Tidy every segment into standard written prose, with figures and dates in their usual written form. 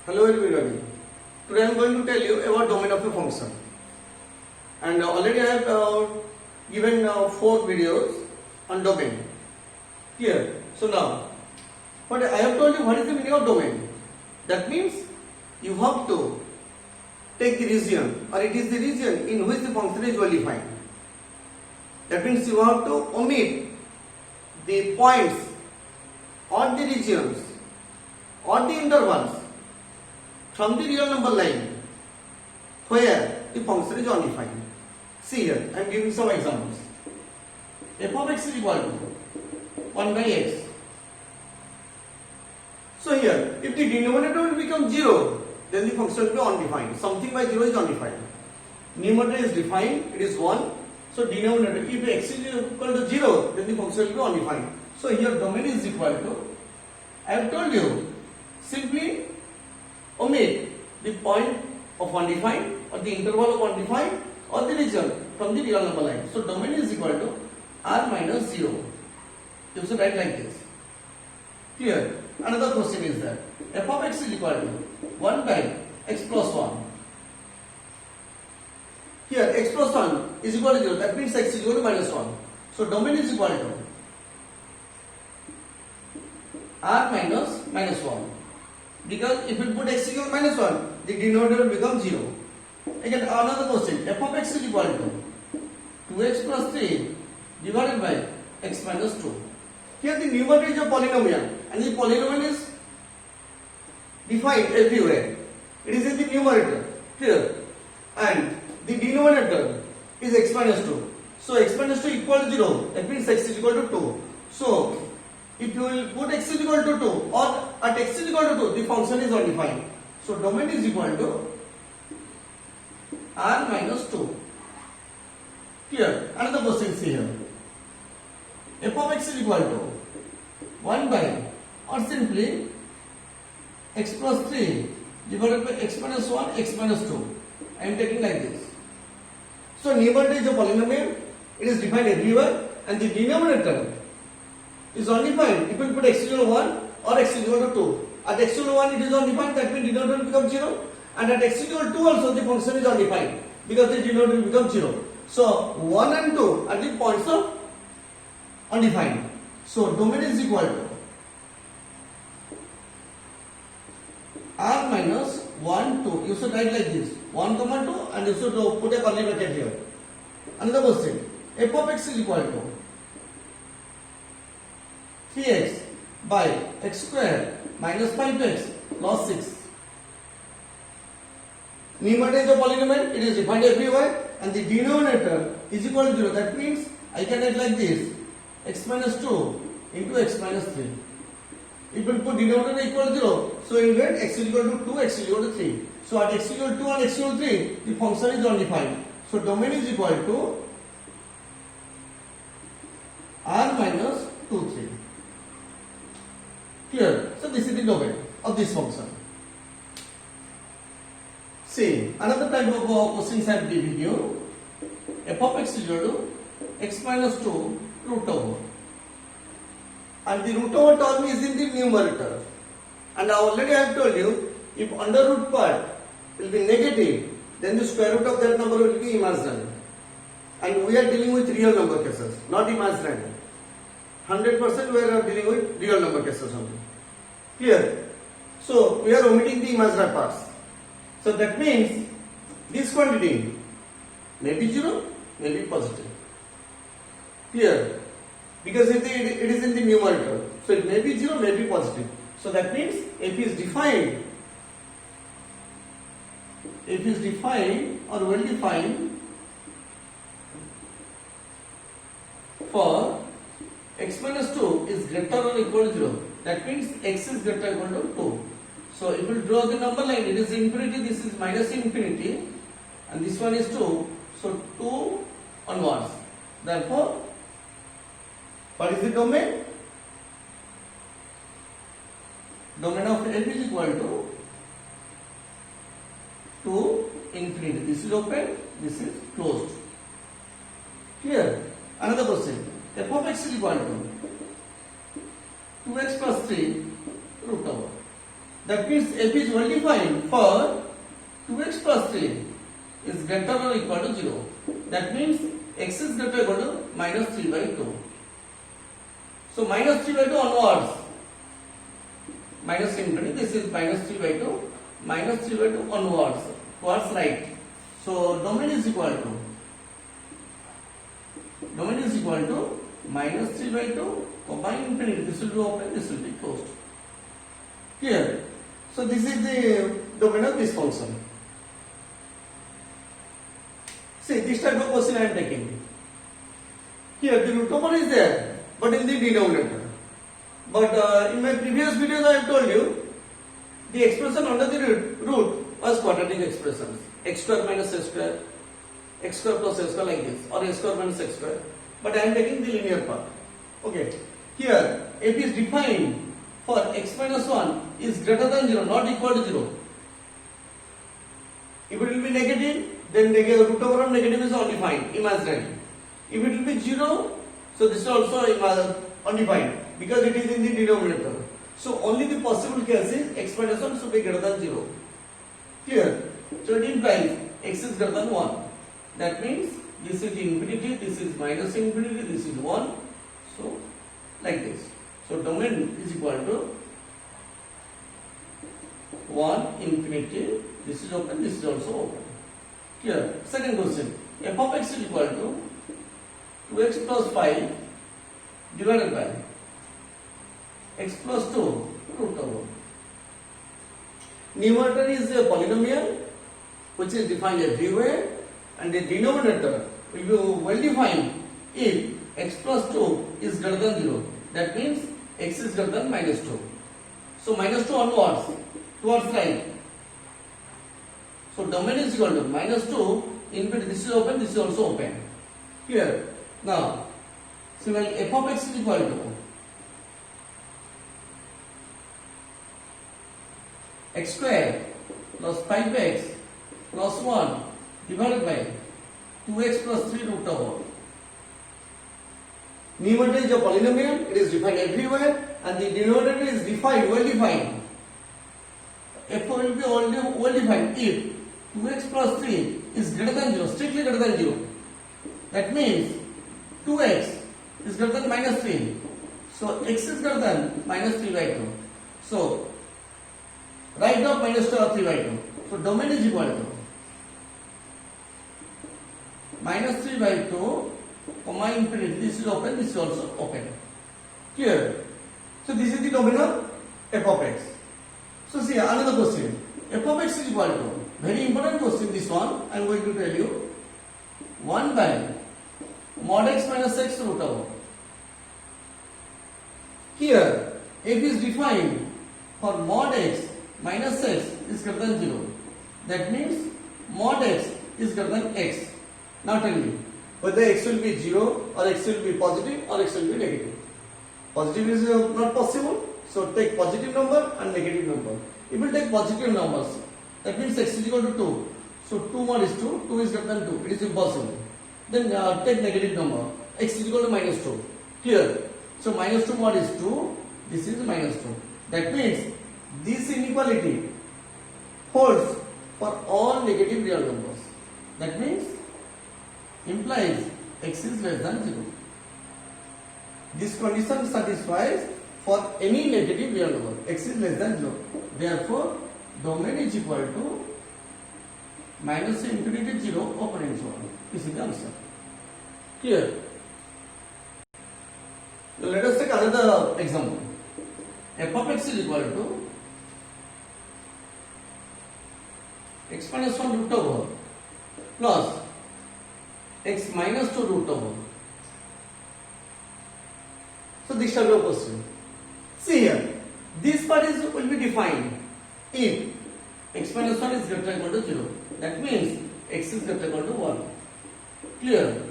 Hello everybody. Today I am going to tell you about domain of a function. And already I have given 4 videos on domain. Here. So now, but I have told you what is the meaning of domain. That means you have to take the region, or it is the region in which the function is well defined. That means you have to omit the points or the regions or the intervals from the real number line where the function is undefined. See here, I am giving some examples. F of x is equal to 1 by x. So here, if the denominator will become 0, then the function will be undefined. Something by 0 is undefined. Numerator is defined, it is 1. So denominator, if x is equal to 0, then the function will be undefined. So here domain is equal to, I have told you, simply omit the point of undefined or the interval of undefined or the region from the real number line. So domain is equal to r minus 0. You should write like this. Clear? Another question is that f of x is equal to 1 by x plus 1. Here x plus 1 is equal to 0. That means x is equal to minus 1. So domain is equal to r minus 1. Because if you put x equal to minus 1, the denominator will become 0. Again, another question. F of x is equal to 2x plus 3 divided by x minus 2. Here the numerator is a polynomial and the polynomial is defined everywhere. It is in the numerator. Clear? And the denominator is x minus 2. So x minus 2 equal to 0. That means x is equal to 2. So if you will put x is equal to 2 or at x is equal to 2, the function is undefined. So domain is equal to r minus 2. Clear? Another question is here. F of x is equal to 1 by or simply x plus 3 divided by x minus 1, x minus 2. I am taking like this. So numerator is a polynomial. It is defined everywhere and the denominator is undefined. If you put x equal to 1 or x equal to 2. At x equal to 1 it is undefined, that means denominator becomes 0. And at x equal to 2 also the function is undefined because the denominator becomes 0. So 1 and 2 are the points of undefined. So domain is equal to r minus 1, 2. You should write like this. 1, 2 and you should put a curly bracket here. Another question. F of x is equal to 3x by x square minus 5x plus 6. Numerator is a polynomial, it is defined everywhere and the denominator is equal to 0. That means I can write like this, x minus 2 into x minus 3. If you put denominator equal to 0, so you get x is equal to 2, x is equal to 3. So at x equal to 2 and x equal to 3, the function is undefined. So domain is equal to r minus 2, 3. Clear? So this is the domain of this function. See, another type of questions I have given you. F of x is equal to x minus 2 root over. And the root over term is in the numerator. And already I have told you, if under root part will be negative, then the square root of that number will be imaginary. And we are dealing with real number cases, not imaginary. 100% we are dealing with real number cases only. Clear? So we are omitting the imaginary parts. So that means this quantity may be 0, may be positive. Clear? Because it is in the numerator. So it may be 0, may be positive. So that means f is defined. F is defined or well defined for x minus 2 is greater or equal to 0. That means x is greater or equal to 2. So if you draw the number line, it is infinity, this is minus infinity, and this one is 2. So 2 onwards. Therefore, what is the domain? Domain of f is equal to infinity. This is open, this is closed. Clear? Another question. F of x is equal to 2x plus 3 root over. That means f is well defined for 2x plus 3 is greater or equal to 0. That means x is greater or equal to minus 3 by 2. So minus 3 by 2 onwards. Minus infinity, this is minus 3 by 2. Minus 3 by 2 onwards. Towards right. So domain is equal to minus 3 by 2 comma infinity. This will be open, this will be closed. Here. So this is the domain of this function. See, this type of question I am taking. Here the root over is there, but in the denominator. But in my previous videos I have told you, the expression under the root was quadratic expressions. X square minus x square, x square plus x square like this, or x square minus x square. But I am taking the linear part. Okay. Here f is defined for x minus 1 is greater than 0, not equal to 0. If it will be negative, then root over of negative is undefined, imaginary. If it will be 0, so this is also undefined because it is in the denominator. So only the possible case is x minus 1 should be greater than 0. Clear? So it implies x is greater than 1. That means this is infinity, this is minus infinity, this is 1. So like this. So domain is equal to 1 infinity. This is open, this is also open. Clear? Second question. F of x is equal to 2x plus 5 divided by x plus 2 root over. Numerator is a polynomial which is defined everywhere, and the denominator will be well defined if x plus 2 is greater than 0. That means x is greater than minus 2. So minus 2 onwards, towards right. So domain is equal to minus 2 infinity. This is open, this is also open. Clear? Now, similarly, f of x is equal to x square plus 5x plus 1 divided by 2x plus 3 root over. Numerator is a polynomial, it is defined everywhere, and the denominator is defined, well defined. F will be well defined if 2x plus 3 is greater than 0, strictly greater than 0. That means 2x is greater than minus 3. So x is greater than minus 3 by 2. So write down minus 2 or 3 by 2. So domain is equal to minus 3 by 2 comma infinity. This is open, this is also open. Clear? So this is the domain of f of x. So see another question. F of x is equal to, very important question this one, I am going to tell you, 1 by mod x minus x root over. Here f is defined for mod x minus x is greater than 0. That means mod x is greater than x. Now tell me whether x will be 0 or x will be positive or x will be negative. Positive is not possible, so take positive number and negative number. If you take positive numbers, that means x is equal to 2. So 2 mod is 2, 2 is greater than 2, it is impossible. Then take negative number, x is equal to minus 2. Clear? So minus 2 mod is 2, this is minus 2. That means this inequality holds for all negative real numbers. That means implies x is less than 0. This condition satisfies for any negative real number. X is less than 0. Therefore, domain is equal to minus infinity 0 open and so on. This is the answer. Clear? Now let us take another example. F of x is equal to x minus 1 root over plus x minus 2 root over. So this type of question. See here, this part will be defined if x minus 1 is greater than or equal to 0. That means x is greater than or equal to 1. Clear?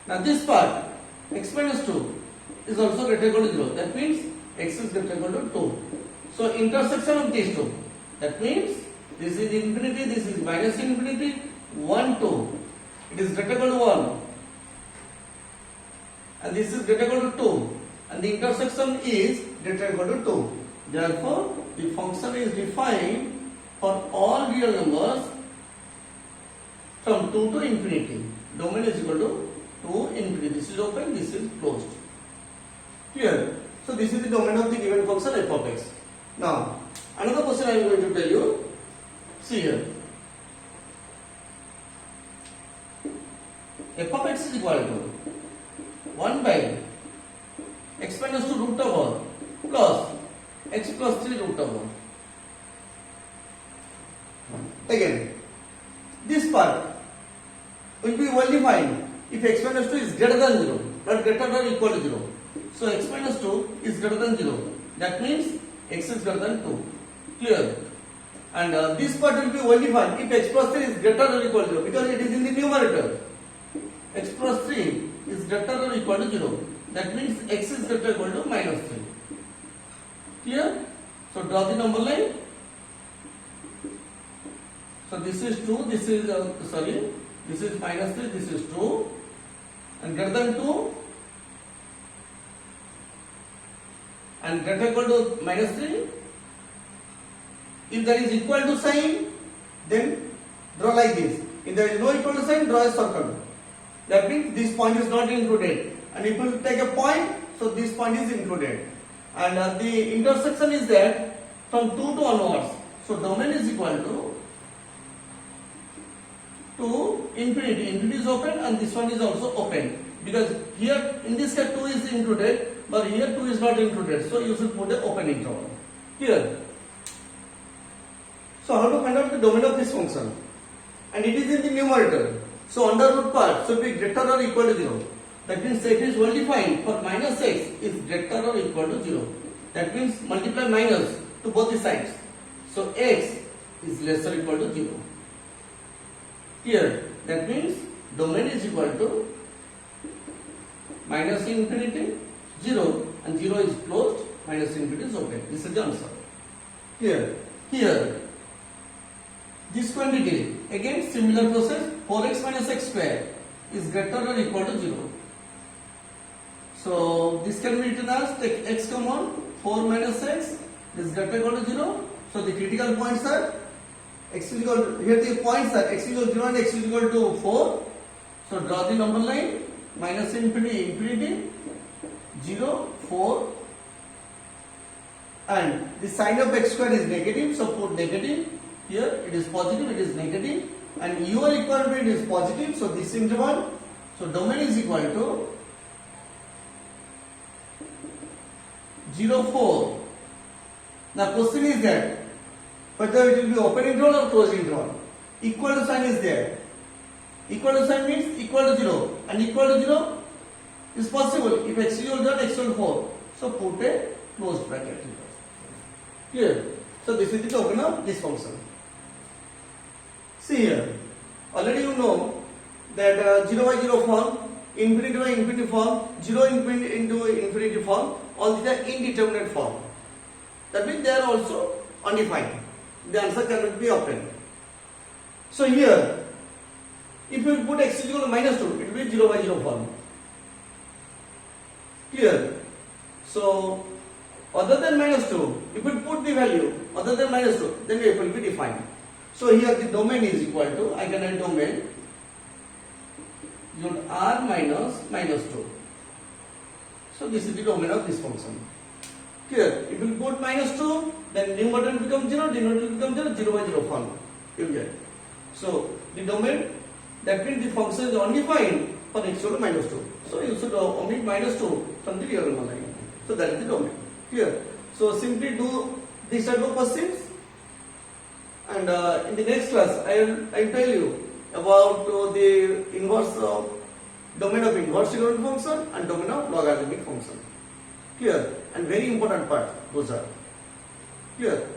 Now this part, x minus 2 is also greater than or equal to 0. That means x is greater than or equal to 2. So intersection of these two. That means this is infinity, this is minus infinity, 1, 2. It is greater than or equal to 1. And this is greater than or equal to 2. And the intersection is greater than or equal to 2. Therefore, the function is defined for all real numbers from 2 to infinity. Domain is equal to 2 infinity. This is open, this is closed. Clear? So this is the domain of the given function f of x. Now, another question I am going to tell you. See here. F of x is equal to 1 by x minus 2 root over plus x plus 3 root over. Again, this part will be well defined if x minus 2 is greater than 0, not greater than or equal to 0. So x minus 2 is greater than 0. That means x is greater than 2. Clear? And this part will be well defined if x plus 3 is greater or equal to 0, because it is in the numerator. X plus 3 is greater or equal to 0. That means x is greater or equal to minus 3. Clear? So draw the number line. So this is 2, this is this is minus 3, this is 2, and greater than 2 and greater or equal to minus 3. If there is equal to sign, then draw like this. If there is no equal to sign, draw a circle. That means this point is not included. And if you take a point, so this point is included. And the intersection is there from 2 to onwards. So domain is equal to infinity. Infinity is open and this one is also open. Because here in this case 2 is included, but here 2 is not included. So you should put an open interval. Here. So how to find out the domain of this function? And it is in the numerator. So under root part should be greater or equal to 0. That means f is well defined for minus x is greater or equal to 0. That means multiply minus to both the sides. So x is less or equal to 0. Here, that means domain is equal to minus infinity 0 and 0 is closed, minus infinity is open. This is the answer. Here, this quantity, again similar process, 4x minus x square is greater or equal to 0. So this can be written as, take x common, 4 minus x is greater or equal to 0. So the critical points are x is equal to, here the points are x is equal to 0 and x is equal to 4. So draw the number line, minus infinity, infinity, 0, 4, and the sign of x square is negative, so put negative. Here it is positive, it is negative, and your equilibrium is positive, so this interval, so domain is equal to 0, 4. Now question is that whether it will be open interval or closed interval. Equal to sign is there. Equal to sign means equal to 0, and equal to 0 is possible if x is equal to 0 and x is equal to 4. So put a closed bracket. Clear? So this is the domain of this function. See here, already you know that 0 by 0 form, infinity by infinity form, 0 infinity into infinity form, all these are indeterminate form. That means they are also undefined. The answer cannot be obtained. So here, if you put x is equal to minus 2, it will be 0 by 0 form. Clear? So, other than minus 2, if you put the value other than minus 2, then it will be defined. So here the domain is equal to, I can write domain unit r minus minus 2. So this is the domain of this function. Clear? If you put minus 2, then numerator will become 0, denominator will become 0, 0 by 0 form. You get. So the domain, that means the function is undefined for x equal to minus 2. So you should omit minus 2 from the real number line. So that is the domain. Clear? So simply do these type of questions. And in the next class, I will tell you about the inverse domain of inverse equivalent function and domain of logarithmic function. Clear? And very important part, those are. Clear?